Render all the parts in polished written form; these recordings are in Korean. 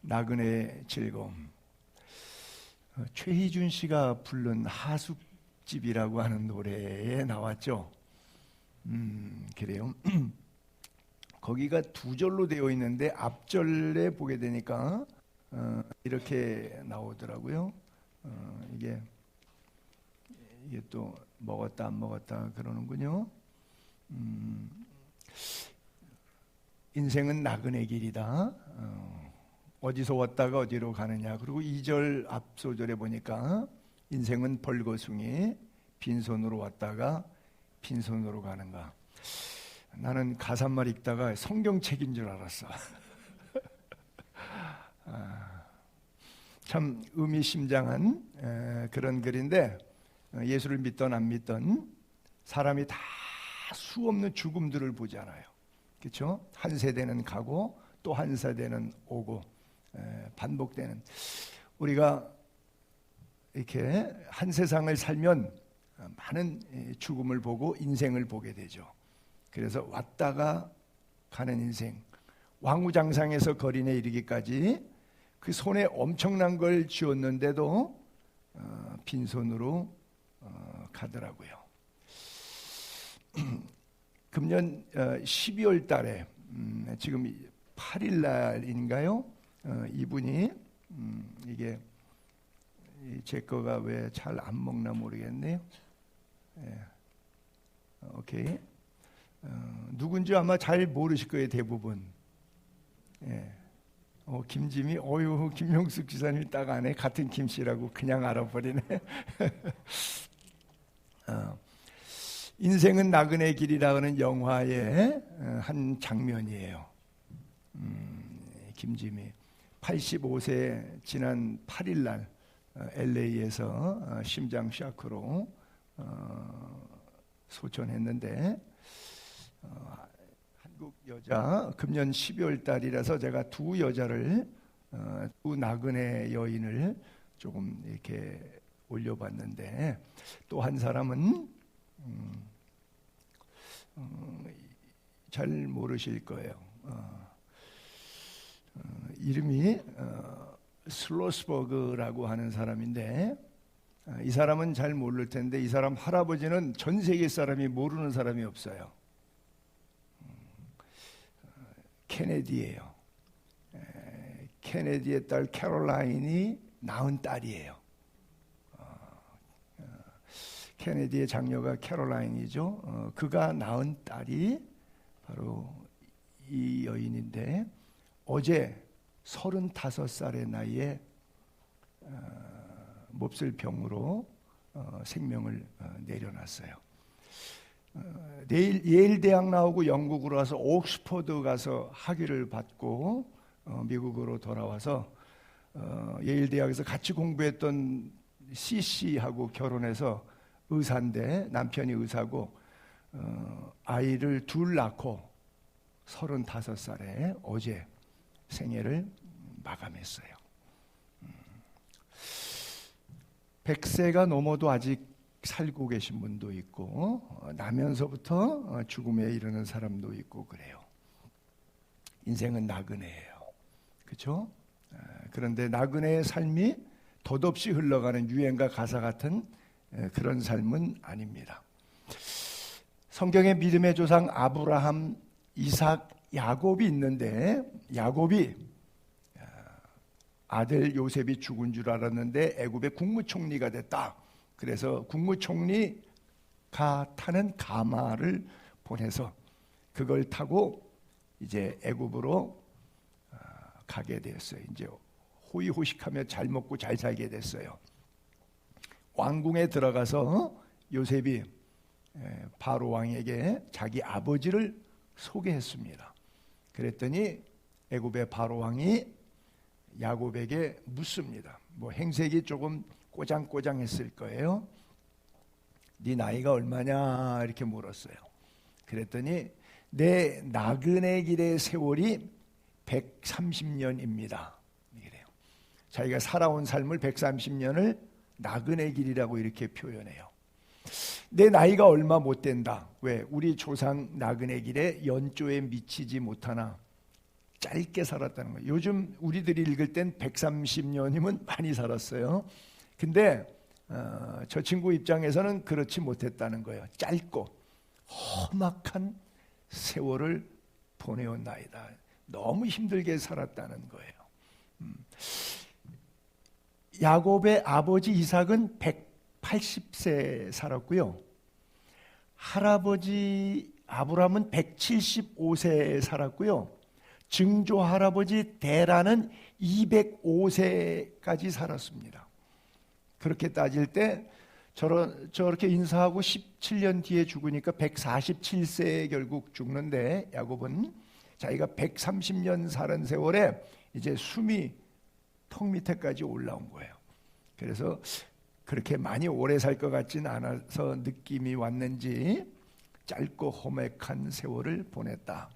나그네의 즐거움. 최희준 씨가 부른 하숙집이라고 하는 노래에 나왔죠. 그래요. 거기가 두 절로 되어 있는데 앞절에 보게 되니까 이렇게 나오더라고요. 이게 또 먹었다 안 먹었다 그러는군요. 인생은 나그네 길이다. 어디서 왔다가 어디로 가느냐. 그리고 2절 앞소절에 보니까 인생은 벌거숭이, 빈손으로 왔다가 빈손으로 가는가. 나는 가사말 읽다가 성경책인 줄 알았어. 참 의미심장한 그런 글인데, 예수를 믿던 안 믿던 사람이 다 수없는 죽음들을 보잖아요. 그렇죠? 한 세대는 가고 또 한 세대는 오고 반복되는, 우리가 이렇게 한 세상을 살면 많은 죽음을 보고 인생을 보게 되죠. 그래서 왔다가 가는 인생, 왕우장상에서 거린에 이르기까지 그 손에 엄청난 걸 쥐었는데도 빈손으로 가더라고요. 금년 12월 달에 지금 8일 날인가요? 이분이 이게 제 거가 왜 잘 안 먹나 모르겠네요. 오케이. 누군지 아마 잘 모르실 거예요, 대부분. 김지미, 김명숙 기사님 딱 아네. 같은 김씨라고 그냥 알아버리네. 인생은 나그네 길이라는 영화의 한 장면이에요. 김지미 85세 지난 8일 날 LA에서 심장 샤크로 소천했는데, 한국 여자, 금년 12월 달이라서 제가 두 여자를, 두 나그네 여인을 조금 이렇게 올려봤는데, 또 한 사람은 잘 모르실 거예요. 이름이 슬로스버그라고 하는 사람인데, 이 사람은 잘 모를 텐데 이 사람 할아버지는 전 세계 사람이 모르는 사람이 없어요. 케네디예요. 케네디의 딸 캐롤라인이 낳은 딸이에요. 케네디의 장녀가 캐롤라인이죠. 그가 낳은 딸이 바로 이 여인인데, 어제 35살의 나이에 몹쓸 병으로 생명을 내려놨어요. 내일 예일 대학 나오고 영국으로 와서 옥스퍼드 가서 학위를 받고 미국으로 돌아와서 예일 대학에서 같이 공부했던 CC하고 결혼해서 의사인데, 남편이 의사고 아이를 둘 낳고 35살에 어제 생애를 마감했어요. 100세가 넘어도 아직 살고 계신 분도 있고, 나면서부터 죽음에 이르는 사람도 있고 그래요. 인생은 나그네예요. 그렇죠? 그런데 나그네의 삶이 덧없이 흘러가는 유행가 가사 같은 그런 삶은 아닙니다. 성경의 믿음의 조상 아브라함, 이삭, 야곱이 있는데, 야곱이 아들 요셉이 죽은 줄 알았는데 애굽의 국무총리가 됐다. 그래서 국무총리가 타는 가마를 보내서 그걸 타고 이제 애굽으로 가게 되었어요. 이제 호의호식하며 잘 먹고 잘 살게 됐어요. 왕궁에 들어가서 요셉이 바로 왕에게 자기 아버지를 소개했습니다. 그랬더니 애굽의 바로 왕이 야곱에게 묻습니다. 뭐 행색이 조금 꼬장꼬장했을 거예요. 네 나이가 얼마냐 이렇게 물었어요. 그랬더니 내 나그네 길의 세월이 130년입니다. 이래요. 자기가 살아온 삶을 130년을 나그네 길이라고 이렇게 표현해요. 내 나이가 얼마 못 된다. 왜? 우리 조상 나그네 길에 연조에 미치지 못하나 짧게 살았다는 거예요. 요즘 우리들이 읽을 땐 130년이면 많이 살았어요. 근데 저 친구 입장에서는 그렇지 못했다는 거예요. 짧고 험악한 세월을 보내었나이다. 너무 힘들게 살았다는 거예요. 야곱의 아버지 이삭은 180세 살았고요. 할아버지 아브라함은 175세 살았고요. 증조 할아버지 데라는 205세까지 살았습니다. 그렇게 따질 때 저렇게 인사하고 17년 뒤에 죽으니까 147세에 결국 죽는데, 야곱은 자기가 130년 사는 세월에 이제 숨이 턱 밑에까지 올라온 거예요. 그래서 그렇게 많이 오래 살 것 같진 않아서 느낌이 왔는지 짧고 험악한 세월을 보냈다.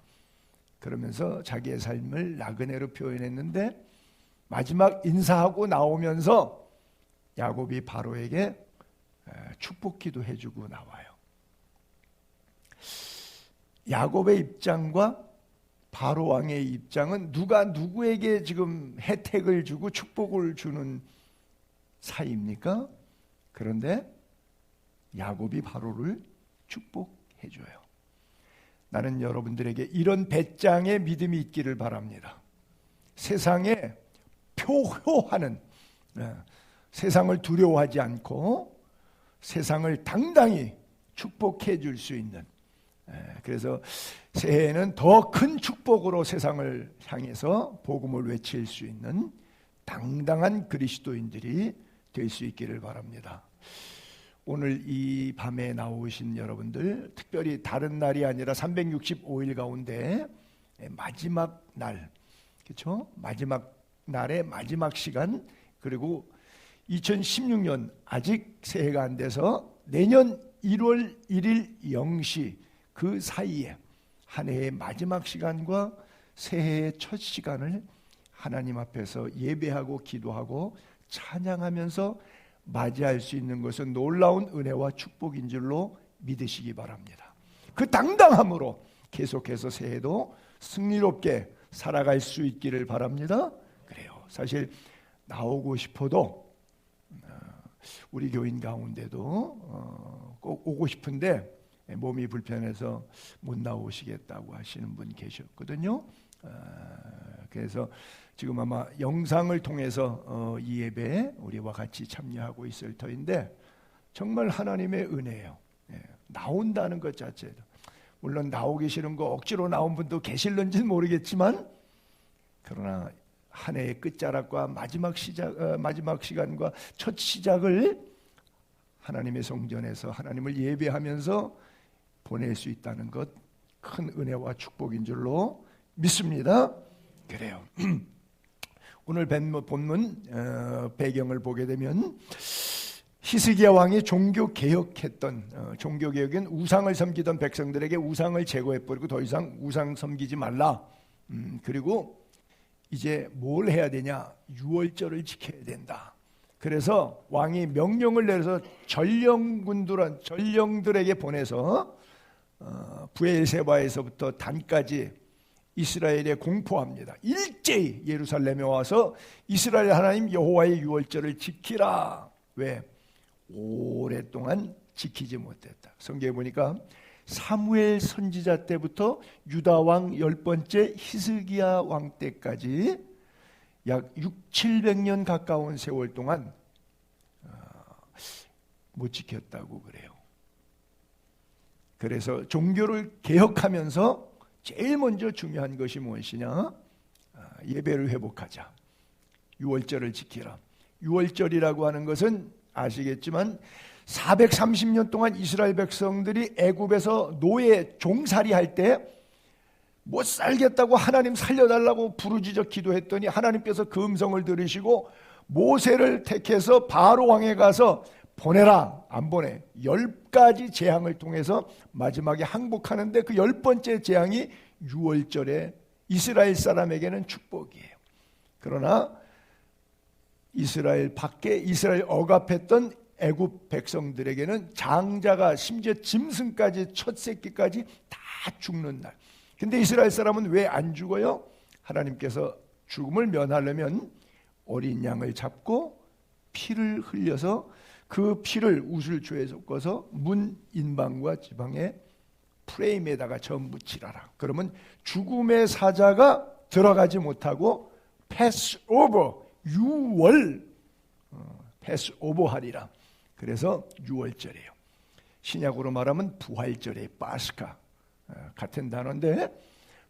그러면서 자기의 삶을 나그네로 표현했는데, 마지막 인사하고 나오면서 야곱이 바로에게 축복기도 해주고 나와요. 야곱의 입장과 바로 왕의 입장은 누가 누구에게 지금 혜택을 주고 축복을 주는 사이입니까? 그런데 야곱이 바로를 축복해줘요. 나는 여러분들에게 이런 배짱의 믿음이 있기를 바랍니다. 세상에 표효하는, 세상을 두려워하지 않고 세상을 당당히 축복해 줄 수 있는, 그래서 새해에는 더 큰 축복으로 세상을 향해서 복음을 외칠 수 있는 당당한 그리스도인들이 될 수 있기를 바랍니다. 오늘 이 밤에 나오신 여러분들, 특별히 다른 날이 아니라 365일 가운데 마지막 날, 그렇죠? 마지막 날의 마지막 시간, 그리고 2016년 아직 새해가 안 돼서 내년 1월 1일 0시 그 사이에 한 해의 마지막 시간과 새해의 첫 시간을 하나님 앞에서 예배하고 기도하고 찬양하면서 맞이할 수 있는 것은 놀라운 은혜와 축복인 줄로 믿으시기 바랍니다. 그 당당함으로 계속해서 새해도 승리롭게 살아갈 수 있기를 바랍니다. 그래요. 사실 나오고 싶어도 우리 교인 가운데도 꼭 오고 싶은데 몸이 불편해서 못 나오시겠다고 하시는 분 계셨거든요. 그래서 지금 아마 영상을 통해서 이 예배에 우리와 같이 참여하고 있을 터인데, 정말 하나님의 은혜예요. 나온다는 것 자체도, 물론 나오기 싫은 거 억지로 나온 분도 계실는지는 모르겠지만, 그러나 한 해의 끝자락과 마지막 시간과 첫 시작을 하나님의 성전에서 하나님을 예배하면서 보낼 수 있다는 것, 큰 은혜와 축복인 줄로 믿습니다. 그래요. 오늘 본문 배경을 보게 되면 히스기야 왕이 종교 개혁했던, 종교 개혁은 우상을 섬기던 백성들에게 우상을 제거해버리고 더 이상 우상 섬기지 말라. 그리고 이제 뭘 해야 되냐? 유월절을 지켜야 된다. 그래서 왕이 명령을 내려서 전령들에게 보내서 브엘세바에서부터 단까지 이스라엘에 공포합니다. 일제히 예루살렘에 와서 이스라엘 하나님 여호와의 유월절을 지키라. 왜? 오랫동안 지키지 못했다. 성경에 보니까 사무엘 선지자 때부터 유다 왕 10번째 히스기야 왕 때까지 약 600~700년 가까운 세월 동안 못 지켰다고 그래요. 그래서 종교를 개혁하면서 제일 먼저 중요한 것이 무엇이냐? 예배를 회복하자. 유월절을 지키라. 유월절이라고 하는 것은 아시겠지만 430년 동안 이스라엘 백성들이 애굽에서 노예 종살이 할 때 못 살겠다고 하나님 살려달라고 부르짖어 기도했더니 하나님께서 그 음성을 들으시고 모세를 택해서 바로 왕에 가서 보내라. 안 보내. 10가지 재앙을 통해서 마지막에 항복하는데, 그 10번째 재앙이 유월절에 이스라엘 사람에게는 축복이에요. 그러나 이스라엘 밖에 이스라엘 억압했던 애굽 백성들에게는 장자가, 심지어 짐승까지, 첫 새끼까지 다 죽는 날. 근데 이스라엘 사람은 왜 안 죽어요? 하나님께서 죽음을 면하려면 어린 양을 잡고 피를 흘려서 그 피를 우슬초에 섞어서 문 인방과 지방의 프레임에다가 전부 칠하라. 그러면 죽음의 사자가 들어가지 못하고 패스오버, 유월 패스오버 하리라. 그래서 유월절이에요. 신약으로 말하면 부활절의 파스카 같은 단어인데,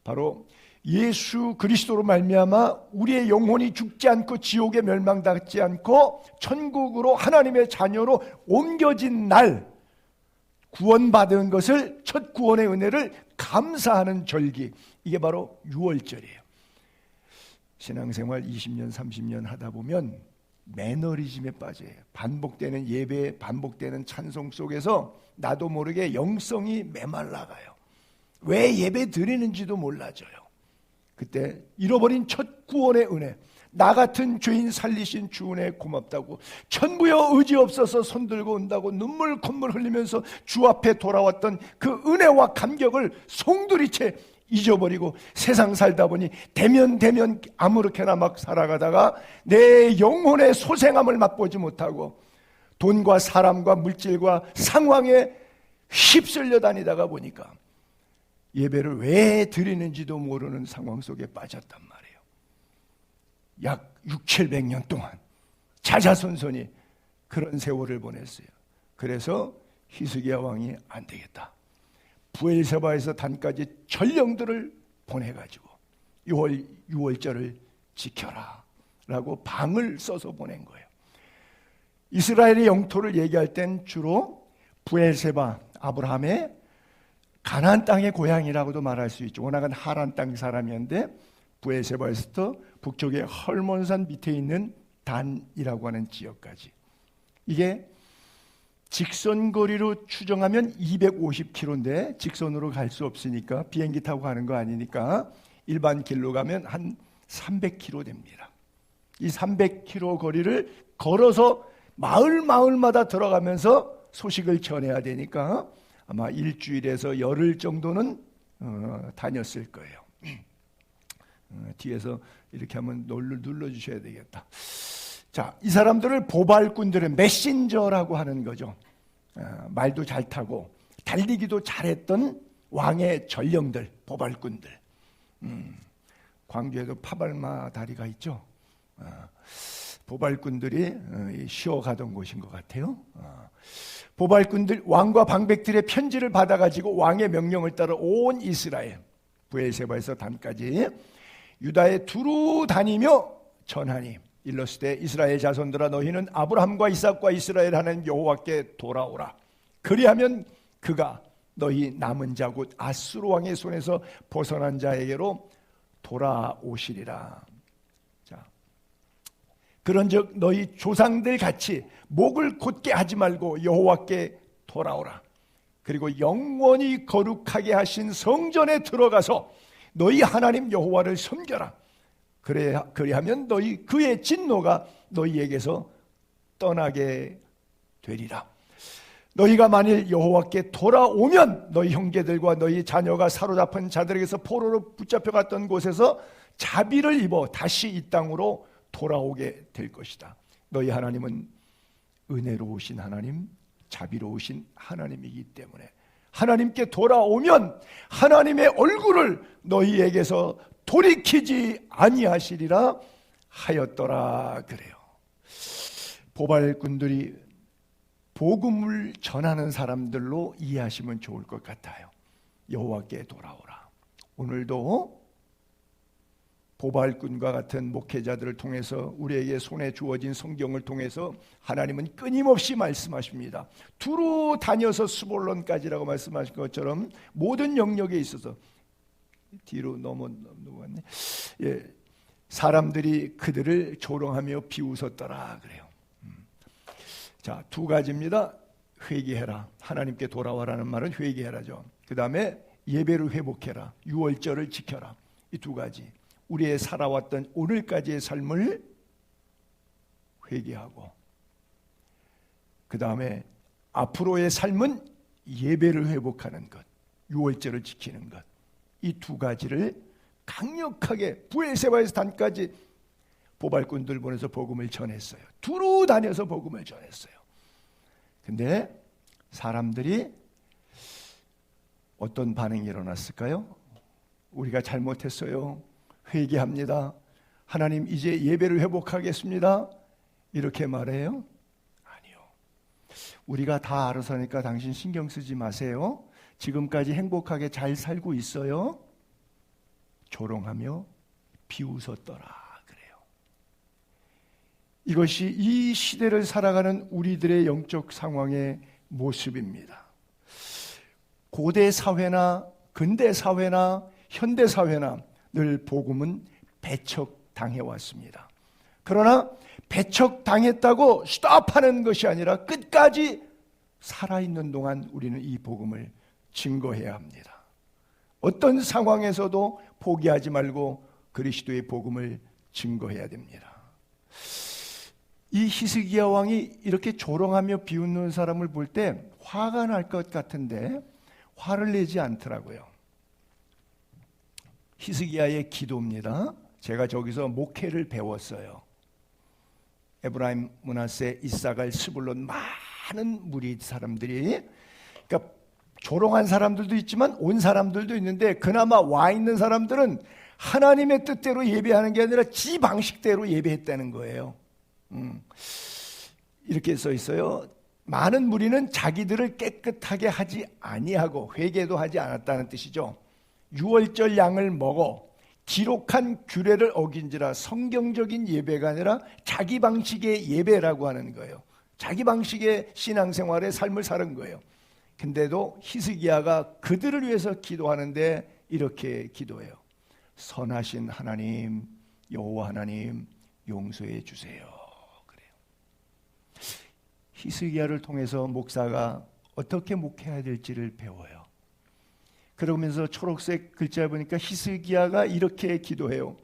바로 예수 그리스도로 말미암아 우리의 영혼이 죽지 않고 지옥에 멸망받지 않고 천국으로 하나님의 자녀로 옮겨진 날, 구원받은 것을, 첫 구원의 은혜를 감사하는 절기, 이게 바로 유월절이에요. 신앙생활 20년 30년 하다 보면 매너리즘에 빠져요. 반복되는 예배, 반복되는 찬송 속에서 나도 모르게 영성이 메말라가요. 왜 예배 드리는지도 몰라져요. 그때 잃어버린 첫 구원의 은혜, 나 같은 죄인 살리신 주 은혜 고맙다고, 천부여 의지 없어서 손들고 온다고 눈물 콧물 흘리면서 주 앞에 돌아왔던 그 은혜와 감격을 송두리째 잊어버리고 세상 살다 보니 대면 아무렇게나 막 살아가다가 내 영혼의 소생함을 맛보지 못하고 돈과 사람과 물질과 상황에 휩쓸려 다니다가 보니까 예배를 왜 드리는지도 모르는 상황 속에 빠졌단 말이에요. 약 600~700년 동안 자자손손이 그런 세월을 보냈어요. 그래서 히스기야 왕이 안 되겠다, 브엘세바에서 단까지 전령들을 보내가지고 유월절을 지켜라 라고 방을 써서 보낸 거예요. 이스라엘의 영토를 얘기할 땐 주로 브엘세바, 아브라함의 가나안 땅의 고향이라고도 말할 수 있죠. 워낙은 하란 땅 사람이었는데 브엘세바에서부터 북쪽의 헐몬산 밑에 있는 단이라고 하는 지역까지, 이게 직선거리로 추정하면 250km인데 직선으로 갈 수 없으니까 비행기 타고 가는 거 아니니까 일반 길로 가면 한 300km 됩니다. 이 300km 거리를 걸어서 마을마다 들어가면서 소식을 전해야 되니까 아마 일주일에서 열흘 정도는 다녔을 거예요. 뒤에서 이렇게 한번 눌러주셔야 되겠다. 자, 이 사람들을 보발꾼들은 메신저라고 하는 거죠. 말도 잘 타고 달리기도 잘했던 왕의 전령들, 보발꾼들. 광주에도 파발마 다리가 있죠. 보발꾼들이 쉬어가던 곳인 것 같아요. 보발꾼들, 왕과 방백들의 편지를 받아가지고 왕의 명령을 따라 온 이스라엘, 브엘세바에서 단까지 유다에 두루 다니며 전하니 일러스되 이스라엘 자손들아, 너희는 아브라함과 이삭과 이스라엘 하는 여호와께 돌아오라. 그리하면 그가 너희 남은 자 곧 아수르 왕의 손에서 벗어난 자에게로 돌아오시리라. 자, 그런즉 너희 조상들 같이 목을 곧게 하지 말고 여호와께 돌아오라. 그리고 영원히 거룩하게 하신 성전에 들어가서 너희 하나님 여호와를 섬겨라. 그리하면 너희 그의 진노가 너희에게서 떠나게 되리라. 너희가 만일 여호와께 돌아오면 너희 형제들과 너희 자녀가 사로잡힌 자들에게서 포로로 붙잡혀갔던 곳에서 자비를 입어 다시 이 땅으로 돌아오게 될 것이다. 너희 하나님은 은혜로우신 하나님, 자비로우신 하나님이기 때문에 하나님께 돌아오면 하나님의 얼굴을 너희에게서 돌이키지 아니하시리라 하였더라. 그래요. 보발꾼들이 복음을 전하는 사람들로 이해하시면 좋을 것 같아요. 여호와께 돌아오라. 오늘도 보발꾼과 같은 목회자들을 통해서 우리에게 손에 주어진 성경을 통해서 하나님은 끊임없이 말씀하십니다. 두루 다녀서 스볼론까지라고 말씀하신 것처럼 모든 영역에 있어서 뒤로 넘어갔네. 예, 사람들이 그들을 조롱하며 비웃었더라 그래요. 자, 두 가지입니다. 회개해라, 하나님께 돌아와라는 말은 회개해라죠. 그 다음에 예배를 회복해라, 유월절을 지켜라. 이 두 가지, 우리의 살아왔던 오늘까지의 삶을 회개하고, 그 다음에 앞으로의 삶은 예배를 회복하는 것, 유월절을 지키는 것, 이 두 가지를 강력하게 브엘세바에서 단까지 보발꾼들 보내서 복음을 전했어요. 두루 다녀서 복음을 전했어요. 근데 사람들이 어떤 반응이 일어났을까요? 우리가 잘못했어요. 회개합니다. 하나님 이제 예배를 회복하겠습니다. 이렇게 말해요? 아니요. 우리가 다 알아서 하니까 당신 신경 쓰지 마세요. 지금까지 행복하게 잘 살고 있어요. 조롱하며 비웃었더라. 이것이 이 시대를 살아가는 우리들의 영적 상황의 모습입니다. 고대 사회나 근대 사회나 현대 사회나 늘 복음은 배척당해 왔습니다. 그러나 배척당했다고 스톱하는 것이 아니라 끝까지 살아있는 동안 우리는 이 복음을 증거해야 합니다. 어떤 상황에서도 포기하지 말고 그리스도의 복음을 증거해야 됩니다. 이 히스기야 왕이 이렇게 조롱하며 비웃는 사람을 볼 때 화가 날 것 같은데 화를 내지 않더라고요. 히스기야의 기도입니다. 제가 저기서 목회를 배웠어요. 에브라임, 므낫세, 이사갈, 스불론 많은 무리 사람들이, 그러니까 조롱한 사람들도 있지만 온 사람들도 있는데 그나마 와 있는 사람들은 하나님의 뜻대로 예배하는 게 아니라 지 방식대로 예배했다는 거예요. 이렇게 써 있어요. 많은 무리는 자기들을 깨끗하게 하지 아니하고 회개도 하지 않았다는 뜻이죠. 유월절 양을 먹어 기록한 규례를 어긴지라 성경적인 예배가 아니라 자기 방식의 예배라고 하는 거예요. 자기 방식의 신앙생활의 삶을 사는 거예요. 근데도 히스기야가 그들을 위해서 기도하는데 이렇게 기도해요. 선하신 하나님, 여호와 하나님, 용서해 주세요. 히스기야를 통해서 목사가 어떻게 목회해야 될지를 배워요. 그러면서 초록색 글자를 보니까 히스기야가 이렇게 기도해요.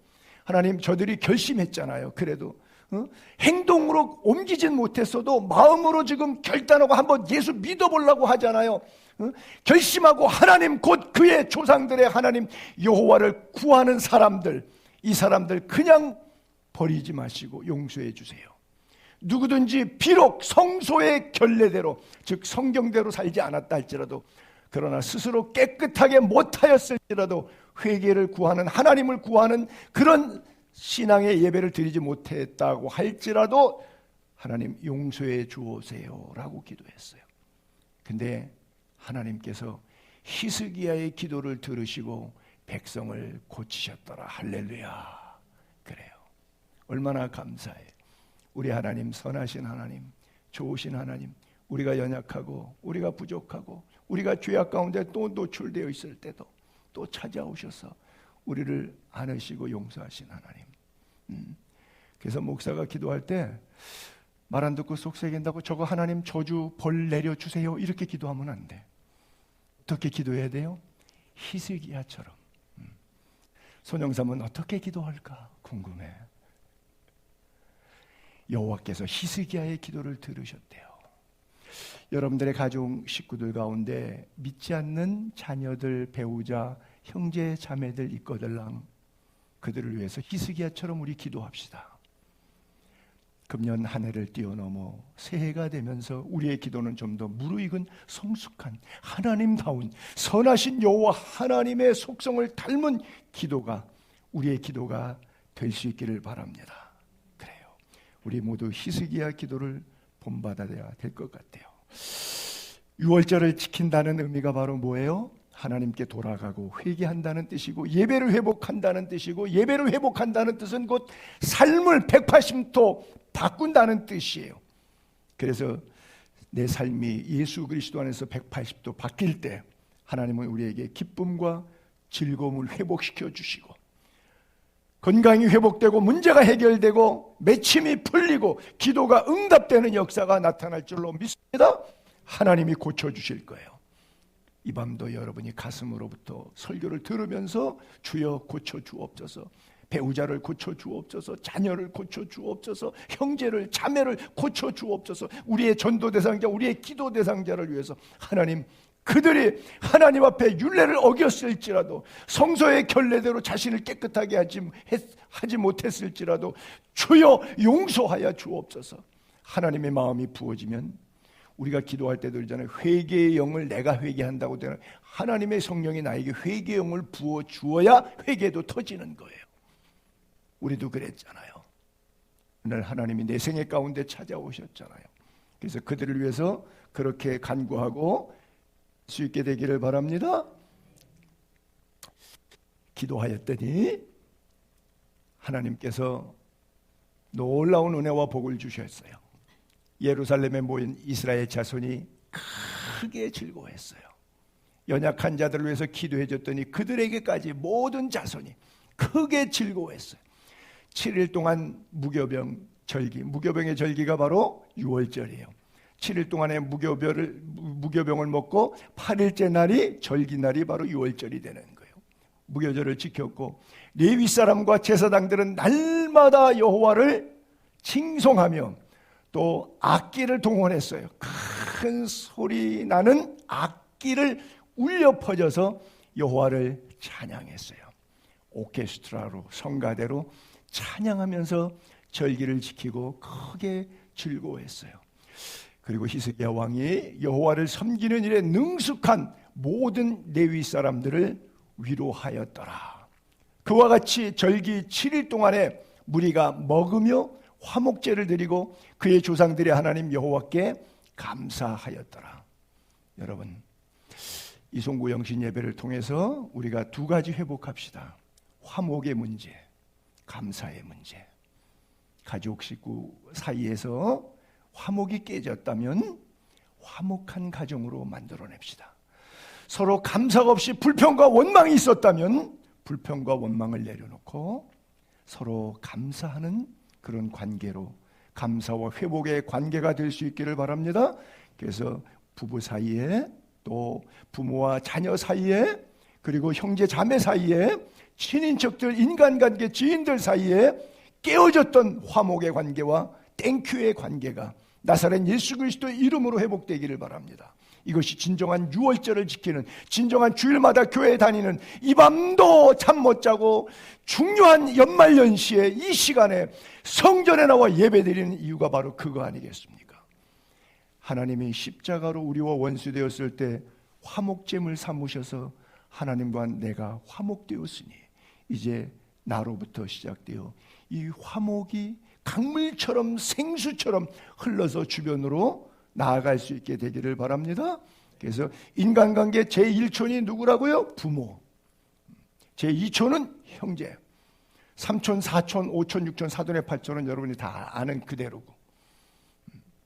하나님, 저들이 결심했잖아요. 그래도 행동으로 옮기진 못했어도 마음으로 지금 결단하고 한번 예수 믿어보려고 하잖아요. 결심하고 하나님 곧 그의 조상들의 하나님 여호와를 구하는 사람들, 이 사람들 그냥 버리지 마시고 용서해 주세요. 누구든지 비록 성소의 결례대로 즉 성경대로 살지 않았다 할지라도 그러나 스스로 깨끗하게 못하였을지라도 회개를 구하는 하나님을 구하는 그런 신앙의 예배를 드리지 못했다고 할지라도 하나님 용서해 주오세요 라고 기도했어요. 근데 하나님께서 히스기야의 기도를 들으시고 백성을 고치셨더라. 할렐루야. 그래요. 얼마나 감사해요. 우리 하나님 선하신 하나님, 좋으신 하나님, 우리가 연약하고 우리가 부족하고 우리가 죄악 가운데 또 노출되어 있을 때도 또 찾아오셔서 우리를 안으시고 용서하신 하나님. 그래서 목사가 기도할 때 말 안 듣고 속 새긴다고 저거 하나님 저주 벌 내려주세요 이렇게 기도하면 안 돼. 어떻게 기도해야 돼요? 히스기야처럼. 손영삼은 어떻게 기도할까 궁금해. 여호와께서 히스기야의 기도를 들으셨대요. 여러분들의 가족 식구들 가운데 믿지 않는 자녀들, 배우자, 형제, 자매들 있거들랑 그들을 위해서 히스기야처럼 우리 기도합시다. 금년 한 해를 뛰어넘어 새해가 되면서 우리의 기도는 좀 더 무르익은 성숙한 하나님다운 선하신 여호와 하나님의 속성을 닮은 기도가 우리의 기도가 될 수 있기를 바랍니다. 우리 모두 히스기야 기도를 본받아야 될 것 같아요. 유월절을 지킨다는 의미가 바로 뭐예요? 하나님께 돌아가고 회개한다는 뜻이고 예배를 회복한다는 뜻이고 예배를 회복한다는 뜻은 곧 삶을 180도 바꾼다는 뜻이에요. 그래서 내 삶이 예수 그리스도 안에서 180도 바뀔 때 하나님은 우리에게 기쁨과 즐거움을 회복시켜 주시고 건강이 회복되고 문제가 해결되고 맺힘이 풀리고 기도가 응답되는 역사가 나타날 줄로 믿습니다. 하나님이 고쳐주실 거예요. 이 밤도 여러분이 가슴으로부터 설교를 들으면서 주여 고쳐주옵소서, 배우자를 고쳐주옵소서, 자녀를 고쳐주옵소서, 형제를 자매를 고쳐주옵소서, 우리의 전도 대상자, 우리의 기도 대상자를 위해서 하나님 그들이 하나님 앞에 율례를 어겼을지라도, 성소의 결례대로 자신을 깨끗하게 하지 못했을지라도 주여 용서하여 주옵소서. 하나님의 마음이 부어지면 우리가 기도할 때도 그러잖아요. 회개의 영을 내가 회개한다고 되는, 하나님의 성령이 나에게 회개의 영을 부어 주어야 회개도 터지는 거예요. 우리도 그랬잖아요. 오늘 하나님이 내 생애 가운데 찾아오셨잖아요. 그래서 그들을 위해서 그렇게 간구하고 수 있게 되기를 바랍니다. 기도하였더니 하나님께서 놀라운 은혜와 복을 주셨어요. 예루살렘에 모인 이스라엘 자손이 크게 즐거워했어요. 연약한 자들을 위해서 기도해 줬더니 그들에게까지 모든 자손이 크게 즐거워했어요. 7일 동안 무교병의 절기가 바로 6월절이에요. 7일 동안의 무교병을 먹고 8일째 날이 절기날이 바로 6월절이 되는 거예요. 무교절을 지켰고, 레위 사람과 제사장들은 날마다 여호와를 칭송하며 또 악기를 동원했어요. 큰 소리 나는 악기를 울려 퍼져서 여호와를 찬양했어요. 오케스트라로, 성가대로 찬양하면서 절기를 지키고 크게 즐거워했어요. 그리고 히스기야 왕이 여호와를 섬기는 일에 능숙한 모든 레위 사람들을 위로하였더라. 그와 같이 절기 7일 동안에 무리가 먹으며 화목제를 드리고 그의 조상들의 하나님 여호와께 감사하였더라. 여러분, 이송구 영신 예배를 통해서 우리가 두 가지 회복합시다. 화목의 문제, 감사의 문제. 가족 식구 사이에서 화목이 깨졌다면 화목한 가정으로 만들어냅시다. 서로 감사가 없이 불평과 원망이 있었다면 불평과 원망을 내려놓고 서로 감사하는 그런 관계로, 감사와 회복의 관계가 될 수 있기를 바랍니다. 그래서 부부 사이에, 또 부모와 자녀 사이에, 그리고 형제 자매 사이에, 친인척들, 인간관계, 지인들 사이에 깨어졌던 화목의 관계와 땡큐의 관계가 나사렛 예수 그리스도의 이름으로 회복되기를 바랍니다. 이것이 진정한 유월절을 지키는, 진정한 주일마다 교회에 다니는, 이 밤도 잠 못 자고 중요한 연말연시에 이 시간에 성전에 나와 예배드리는 이유가 바로 그거 아니겠습니까? 하나님이 십자가로 우리와 원수되었을 때 화목제물 삼으셔서 하나님과 내가 화목되었으니 이제 나로부터 시작되어 이 화목이 강물처럼, 생수처럼 흘러서 주변으로 나아갈 수 있게 되기를 바랍니다. 그래서 인간관계 제1촌이 누구라고요? 부모. 제2촌은 형제. 3촌, 4촌, 5촌, 6촌, 4돈의 8촌은 여러분이 다 아는 그대로고.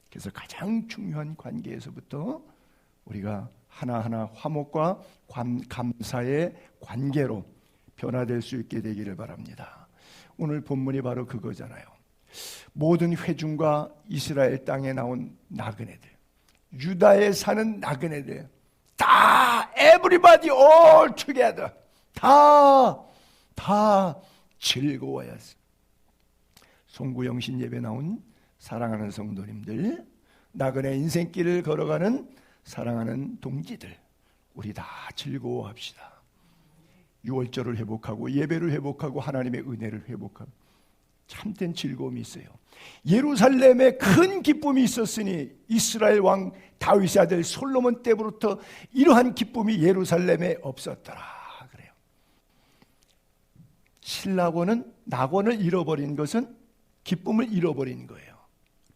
그래서 가장 중요한 관계에서부터 우리가 하나하나 화목과 감사의 관계로 변화될 수 있게 되기를 바랍니다. 오늘 본문이 바로 그거잖아요. 모든 회중과 이스라엘 땅에 나온 나그네들, 유다에 사는 나그네들, 다 everybody all together, 다 즐거워했어. 송구영신 예배 나온 사랑하는 성도님들, 나그네 인생길을 걸어가는 사랑하는 동지들, 우리 다 즐거워합시다. 유월절을 회복하고 예배를 회복하고 하나님의 은혜를 회복하고 참된 즐거움이 있어요. 예루살렘에 큰 기쁨이 있었으니 이스라엘 왕 다윗의 아들 솔로몬 때부터 이러한 기쁨이 예루살렘에 없었더라 그래요. 신라고는 낙원을 잃어버린 것은 기쁨을 잃어버린 거예요.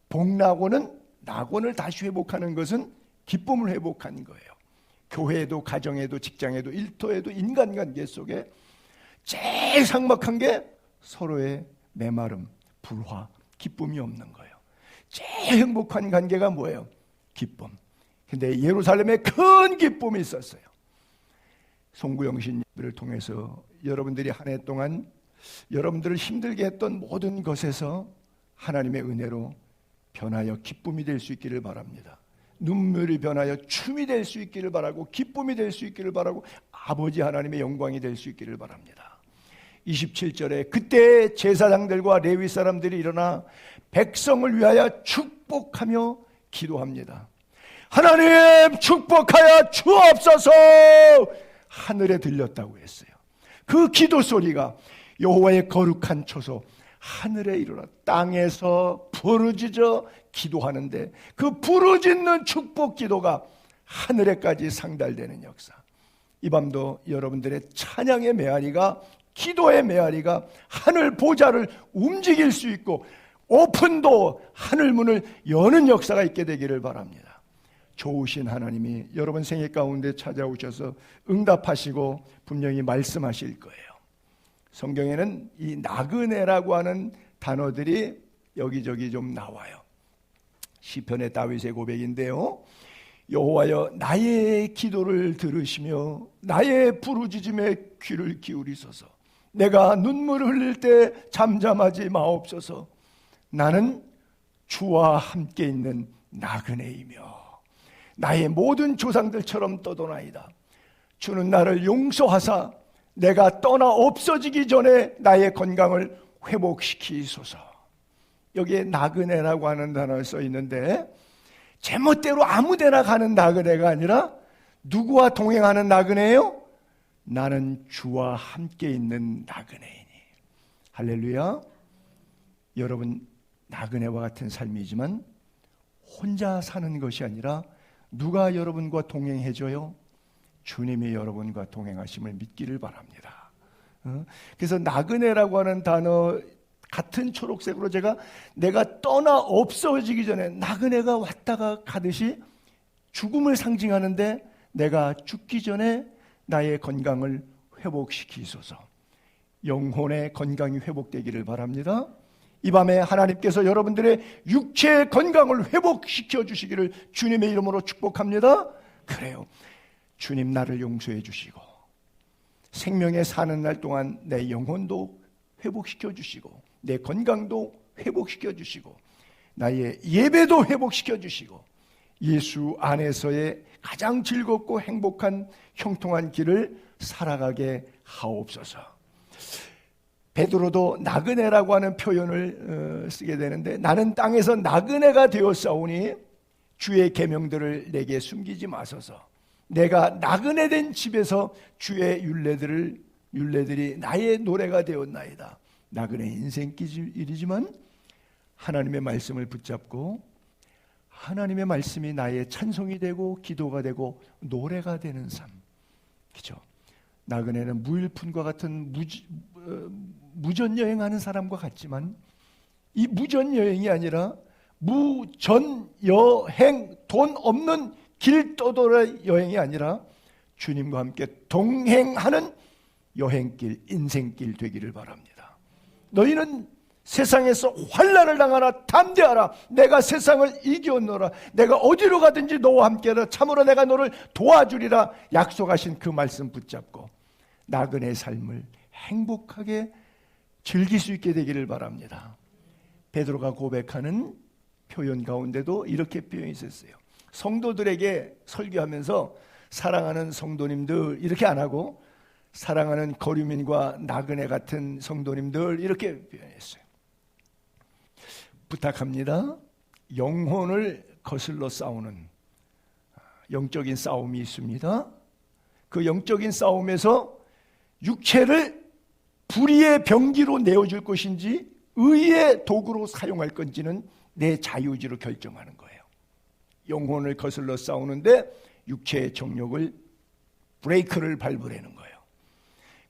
복락원은 낙원을 다시 회복하는 것은 기쁨을 회복한 거예요. 교회에도, 가정에도, 직장에도, 일터에도, 인간관계 속에 제일 삭막한 게 서로의 메마름, 불화, 기쁨이 없는 거예요. 제일 행복한 관계가 뭐예요? 기쁨. 근데 예루살렘에 큰 기쁨이 있었어요. 송구영신 예배를 통해서 여러분들이 한 해 동안 여러분들을 힘들게 했던 모든 것에서 하나님의 은혜로 변하여 기쁨이 될 수 있기를 바랍니다. 눈물이 변하여 춤이 될 수 있기를 바라고, 기쁨이 될 수 있기를 바라고, 아버지 하나님의 영광이 될 수 있기를 바랍니다. 27절에 그때 제사장들과 레위 사람들이 일어나 백성을 위하여 축복하며 기도합니다. 하나님 축복하여 주옵소서 하늘에 들렸다고 했어요. 그 기도 소리가 여호와의 거룩한 초소 하늘에 이르러 땅에서 부르짖어 기도하는데 그 부르짖는 축복 기도가 하늘에까지 상달되는 역사. 이 밤도 여러분들의 찬양의 메아리가, 기도의 메아리가 하늘 보좌를 움직일 수 있고 오픈도 하늘문을 여는 역사가 있게 되기를 바랍니다. 좋으신 하나님이 여러분 생애 가운데 찾아오셔서 응답하시고 분명히 말씀하실 거예요. 성경에는 이 나그네라고 하는 단어들이 여기저기 좀 나와요. 시편의 다윗의 고백인데요. 여호와여 나의 기도를 들으시며 나의 부르짖음에 귀를 기울이소서. 내가 눈물을 흘릴 때 잠잠하지 마옵소서. 나는 주와 함께 있는 나그네이며 나의 모든 조상들처럼 떠도나이다. 주는 나를 용서하사 내가 떠나 없어지기 전에 나의 건강을 회복시키소서. 여기에 나그네라고 하는 단어가 써 있는데 제멋대로 아무데나 가는 나그네가 아니라 누구와 동행하는 나그네예요? 나는 주와 함께 있는 나그네이니. 할렐루야. 여러분 나그네와 같은 삶이지만 혼자 사는 것이 아니라 누가 여러분과 동행해줘요? 주님이 여러분과 동행하심을 믿기를 바랍니다. 그래서 나그네라고 하는 단어 같은 초록색으로 내가 떠나 없어지기 전에 나그네가 왔다가 가듯이 죽음을 상징하는데 내가 죽기 전에 나의 건강을 회복시키소서. 영혼의 건강이 회복되기를 바랍니다. 이 밤에 하나님께서 여러분들의 육체의 건강을 회복시켜 주시기를 주님의 이름으로 축복합니다. 그래요. 주님 나를 용서해 주시고 생명에 사는 날 동안 내 영혼도 회복시켜 주시고 내 건강도 회복시켜 주시고 나의 예배도 회복시켜 주시고 예수 안에서의 가장 즐겁고 행복한 형통한 길을 살아가게 하옵소서. 베드로도 나그네라고 하는 표현을 쓰게 되는데 나는 땅에서 나그네가 되었사오니 주의 계명들을 내게 숨기지 마소서. 내가 나그네 된 집에서 주의 율례들이 나의 노래가 되었나이다. 나그네 인생길이지만 하나님의 말씀을 붙잡고 하나님의 말씀이 나의 찬송이 되고 기도가 되고 노래가 되는 삶. 그죠? 나그네는 무일푼과 같은 무전여행하는 사람과 같지만 이 무전여행이 아니라 무전여행, 돈 없는 길떠돌이 여행이 아니라 주님과 함께 동행하는 여행길, 인생길 되기를 바랍니다. 너희는 세상에서 환난을 당하나 담대하라. 내가 세상을 이겨노라. 내가 어디로 가든지 너와 함께하라. 참으로 내가 너를 도와주리라. 약속하신 그 말씀 붙잡고 나그네 삶을 행복하게 즐길 수 있게 되기를 바랍니다. 베드로가 고백하는 표현 가운데도 이렇게 표현이 있었어요. 성도들에게 설교하면서 사랑하는 성도님들 이렇게 안 하고 사랑하는 거류민과 나그네 같은 성도님들 이렇게 표현했어요. 부탁합니다. 영혼을 거슬러 싸우는 영적인 싸움이 있습니다. 그 영적인 싸움에서 육체를 불의의 병기로 내어줄 것인지 의의 도구로 사용할 건지는 내 자유의지로 결정하는 거예요. 영혼을 거슬러 싸우는데 육체의 정욕을 브레이크를 밟으라는 거예요.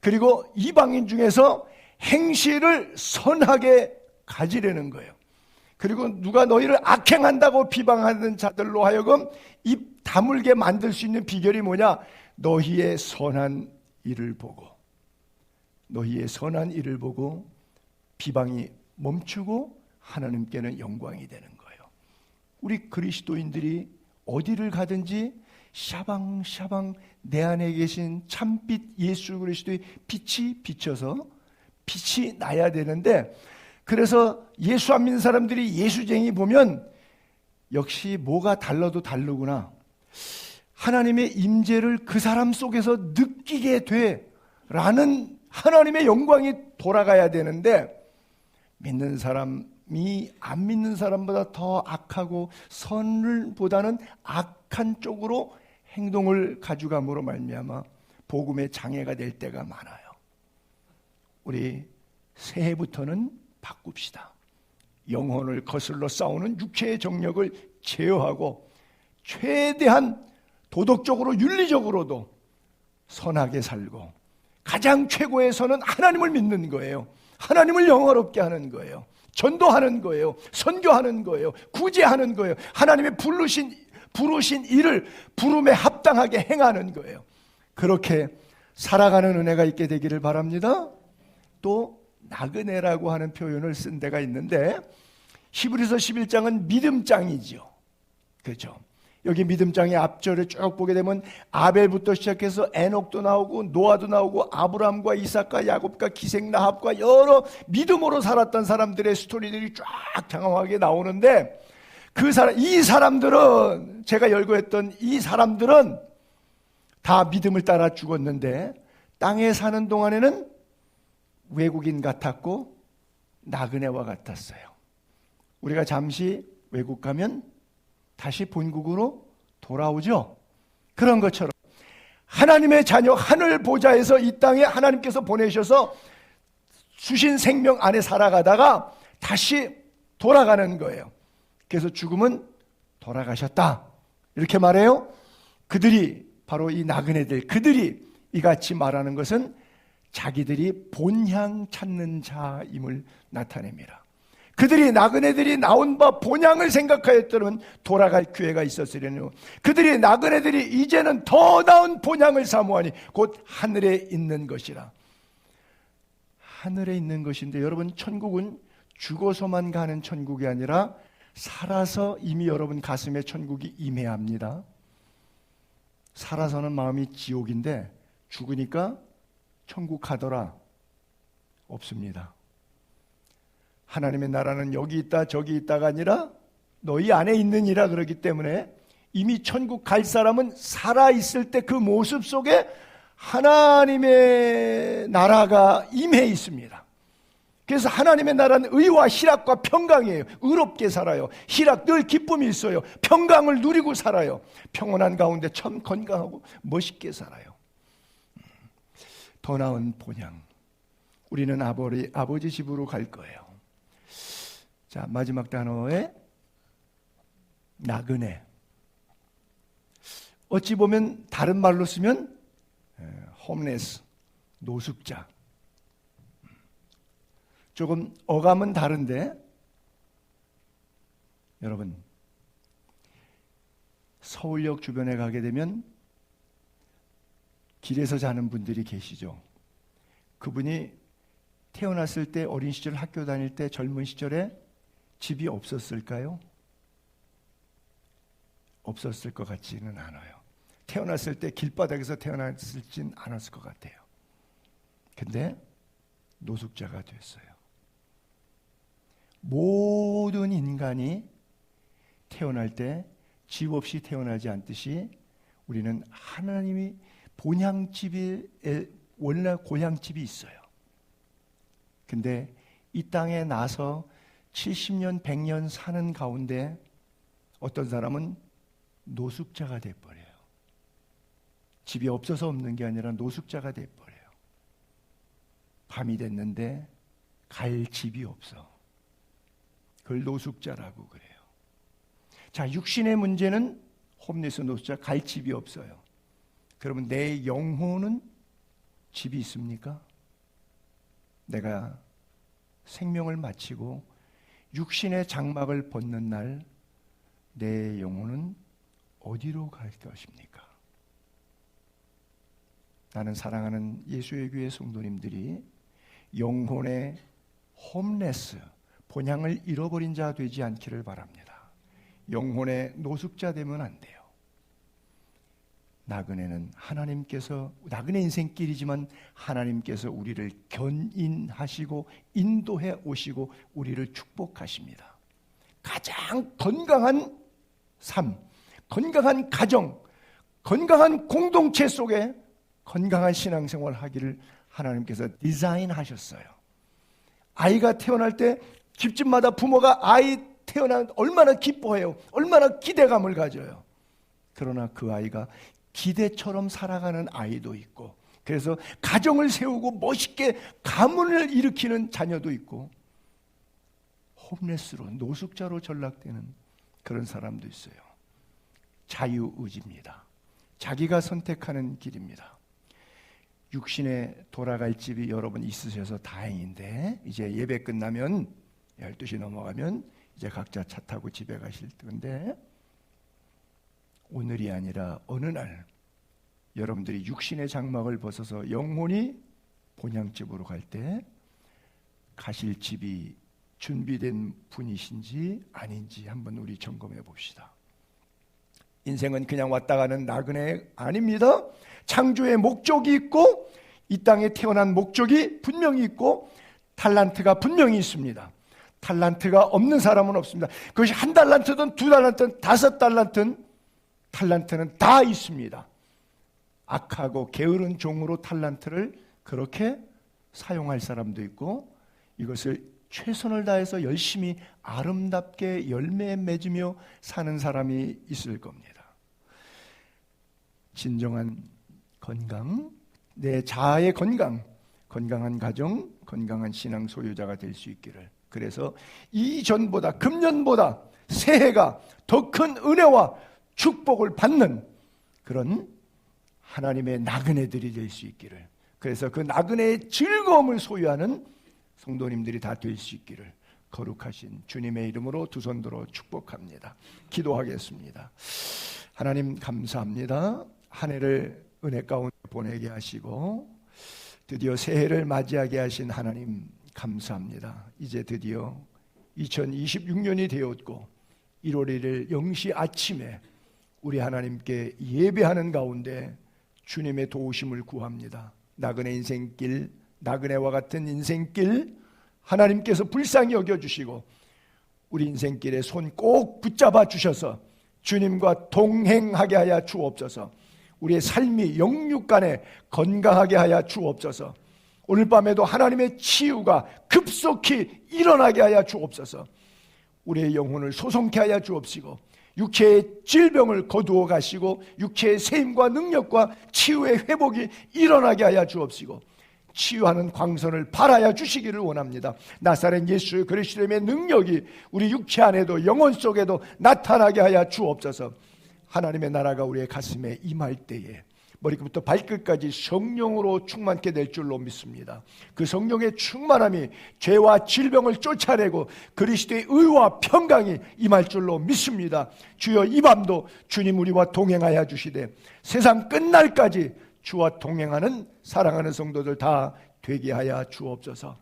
그리고 이방인 중에서 행실을 선하게 가지려는 거예요. 그리고 누가 너희를 악행한다고 비방하는 자들로 하여금 입 다물게 만들 수 있는 비결이 뭐냐? 너희의 선한 일을 보고 비방이 멈추고 하나님께는 영광이 되는 거예요. 우리 그리스도인들이 어디를 가든지 샤방샤방 내 안에 계신 참빛 예수 그리스도의 빛이 비쳐서 빛이 나야 되는데, 그래서 예수 안 믿는 사람들이 예수쟁이 보면 역시 뭐가 달라도 다르구나, 하나님의 임재를 그 사람 속에서 느끼게 돼라는 하나님의 영광이 돌아가야 되는데, 믿는 사람이 안 믿는 사람보다 더 악하고 선을 보다는 악한 쪽으로 행동을 가져감으로 말미암아 복음의 장애가 될 때가 많아요. 우리 새해부터는 바꿉시다. 영혼을 거슬러 싸우는 육체의 정력을 제어하고 최대한 도덕적으로 윤리적으로도 선하게 살고, 가장 최고의 선은 하나님을 믿는 거예요. 하나님을 영화롭게 하는 거예요. 전도하는 거예요. 선교하는 거예요. 구제하는 거예요. 하나님의 부르신 일을 부름에 합당하게 행하는 거예요. 그렇게 살아가는 은혜가 있게 되기를 바랍니다. 또 나그네라고 하는 표현을 쓴 데가 있는데, 히브리서 11장은 믿음장이죠. 그렇죠? 여기 믿음장의 앞절을 쭉 보게 되면 아벨부터 시작해서 에녹도 나오고 노아도 나오고 아브라함과 이삭과 야곱과 기생 라합과 여러 믿음으로 살았던 사람들의 스토리들이 쫙 장황하게 나오는데, 이 사람들은, 제가 열거했던 이 사람들은 다 믿음을 따라 죽었는데 땅에 사는 동안에는 외국인 같았고 나그네와 같았어요. 우리가 잠시 외국 가면 다시 본국으로 돌아오죠. 그런 것처럼 하나님의 자녀, 하늘 보좌에서 이 땅에 하나님께서 보내셔서 주신 생명 안에 살아가다가 다시 돌아가는 거예요. 그래서 죽음은 돌아가셨다, 이렇게 말해요. 그들이 바로 이 나그네들, 그들이 이같이 말하는 것은 자기들이 본향 찾는 자임을 나타냅니다. 그들이, 나그네들이 나온 바 본향을 생각하였더면 돌아갈 기회가 있었으려니요. 그들이, 나그네들이 이제는 더 나은 본향을 사모하니 곧 하늘에 있는 것이라. 하늘에 있는 것인데, 여러분, 천국은 죽어서만 가는 천국이 아니라 살아서 이미 여러분 가슴에 천국이 임해합니다. 살아서는 마음이 지옥인데 죽으니까 천국 가더라 없습니다. 하나님의 나라는 여기 있다 저기 있다가 아니라 너희 안에 있느니라 그러기 때문에 이미 천국 갈 사람은 살아있을 때 그 모습 속에 하나님의 나라가 임해 있습니다. 그래서 하나님의 나라는 의와 희락과 평강이에요. 의롭게 살아요. 희락, 늘 기쁨이 있어요. 평강을 누리고 살아요. 평온한 가운데 참 건강하고 멋있게 살아요. 더 나은 본향, 우리는 아버지 집으로 갈 거예요. 자, 마지막 단어에 나그네. 어찌 보면 다른 말로 쓰면 홈레스, 노숙자. 조금 어감은 다른데, 여러분, 서울역 주변에 가게 되면 길에서 자는 분들이 계시죠. 그분이 태어났을 때, 어린 시절 학교 다닐 때, 젊은 시절에 집이 없었을까요? 없었을 것 같지는 않아요. 태어났을 때 길바닥에서 태어났을진 않았을 것 같아요. 근데 노숙자가 됐어요. 모든 인간이 태어날 때 집 없이 태어나지 않듯이 우리는 하나님이 본향집에 원래 고향집이 있어요. 근데 이 땅에 나서 70년, 100년 사는 가운데 어떤 사람은 노숙자가 돼버려요. 집이 없어서 없는 게 아니라 노숙자가 돼버려요. 밤이 됐는데 갈 집이 없어. 그걸 노숙자라고 그래요. 자, 육신의 문제는 홈리스, 노숙자, 갈 집이 없어요. 그러면 내 영혼은 집이 있습니까? 내가 생명을 마치고 육신의 장막을 벗는 날 내 영혼은 어디로 갈 것입니까? 나는 사랑하는 예수의 교회 성도님들이 영혼의 홈레스, 본향을 잃어버린 자 되지 않기를 바랍니다. 영혼의 노숙자 되면 안 돼요. 나그네는 나그네 인생길이지만 하나님께서 우리를 견인하시고 인도해 오시고 우리를 축복하십니다. 가장 건강한 삶, 건강한 가정, 건강한 공동체 속에 건강한 신앙생활 하기를 하나님께서 디자인하셨어요. 아이가 태어날 때 집집마다 부모가 아이 태어나면 얼마나 기뻐해요. 얼마나 기대감을 가져요. 그러나 그 아이가 기대처럼 살아가는 아이도 있고, 그래서 가정을 세우고 멋있게 가문을 일으키는 자녀도 있고, 홈레스로 노숙자로 전락되는 그런 사람도 있어요. 자유의지입니다. 자기가 선택하는 길입니다. 육신에 돌아갈 집이 여러분 있으셔서 다행인데, 이제 예배 끝나면 12시 넘어가면 이제 각자 차 타고 집에 가실 텐데, 오늘이 아니라 어느 날 여러분들이 육신의 장막을 벗어서 영혼이 본향집으로 갈 때 가실 집이 준비된 분이신지 아닌지 한번 우리 점검해 봅시다. 인생은 그냥 왔다 가는 나그네 아닙니다. 창조의 목적이 있고 이 땅에 태어난 목적이 분명히 있고 탈란트가 분명히 있습니다. 탈란트가 없는 사람은 없습니다. 그것이 1달란트든 2달란트든 5달란트든 탈란트는 다 있습니다. 악하고 게으른 종으로 탈란트를 그렇게 사용할 사람도 있고, 이것을 최선을 다해서 열심히 아름답게 열매 맺으며 사는 사람이 있을 겁니다. 진정한 건강, 내 자아의 건강, 건강한 가정, 건강한 신앙 소유자가 될 수 있기를. 그래서 이전보다, 금년보다 새해가 더 큰 은혜와 축복을 받는 그런 하나님의 나그네들이 될 수 있기를, 그래서 그 나그네의 즐거움을 소유하는 성도님들이 다 될 수 있기를 거룩하신 주님의 이름으로 두 손 들어 축복합니다. 기도하겠습니다. 하나님 감사합니다. 한 해를 은혜 가운데 보내게 하시고 드디어 새해를 맞이하게 하신 하나님 감사합니다. 이제 드디어 2026년이 되었고 1월 1일 0시 아침에 우리 하나님께 예배하는 가운데 주님의 도우심을 구합니다. 나그네 인생길, 나그네와 같은 인생길 하나님께서 불쌍히 여겨주시고 우리 인생길에 손 꼭 붙잡아 주셔서 주님과 동행하게 하여 주옵소서. 우리의 삶이 영육간에 건강하게 하여 주옵소서. 오늘 밤에도 하나님의 치유가 급속히 일어나게 하여 주옵소서. 우리의 영혼을 소송케 하여 주옵시고 육체의 질병을 거두어 가시고 육체의 세임과 능력과 치유의 회복이 일어나게 하여 주옵시고 치유하는 광선을 발하여 주시기를 원합니다. 나사렛 예수 그리스도의 능력이 우리 육체 안에도 영혼 속에도 나타나게 하여 주옵소서. 하나님의 나라가 우리의 가슴에 임할 때에 머리부터 발끝까지 성령으로 충만케 될 줄로 믿습니다. 그 성령의 충만함이 죄와 질병을 쫓아내고 그리스도의 의와 평강이 임할 줄로 믿습니다. 주여 이 밤도 주님 우리와 동행하여 주시되 세상 끝날까지 주와 동행하는 사랑하는 성도들 다 되게 하여 주옵소서.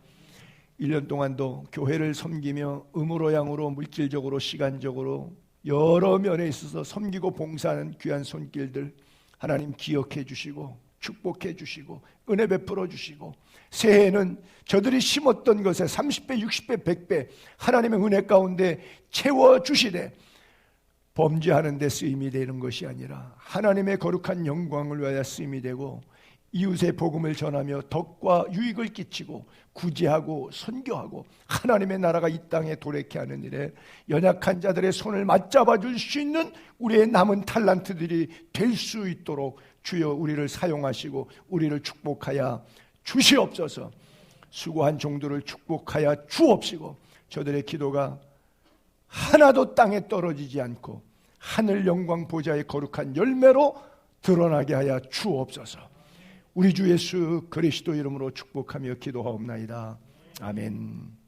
1년 동안도 교회를 섬기며 음으로 양으로 물질적으로 시간적으로 여러 면에 있어서 섬기고 봉사하는 귀한 손길들 하나님 기억해 주시고 축복해 주시고 은혜 베풀어 주시고 새해에는 저들이 심었던 것에 30배, 60배, 100배 하나님의 은혜 가운데 채워 주시되 범죄하는 데 쓰임이 되는 것이 아니라 하나님의 거룩한 영광을 위하여 쓰임이 되고 이웃의 복음을 전하며 덕과 유익을 끼치고 구제하고 선교하고 하나님의 나라가 이 땅에 도래케 하는 일에 연약한 자들의 손을 맞잡아 줄 수 있는 우리의 남은 탈란트들이 될 수 있도록 주여 우리를 사용하시고 우리를 축복하여 주시옵소서. 수고한 종들을 축복하여 주옵시고 저들의 기도가 하나도 땅에 떨어지지 않고 하늘 영광 보좌의 거룩한 열매로 드러나게 하여 주옵소서. 우리 주 예수 그리스도 이름으로 축복하며 기도하옵나이다. 아멘.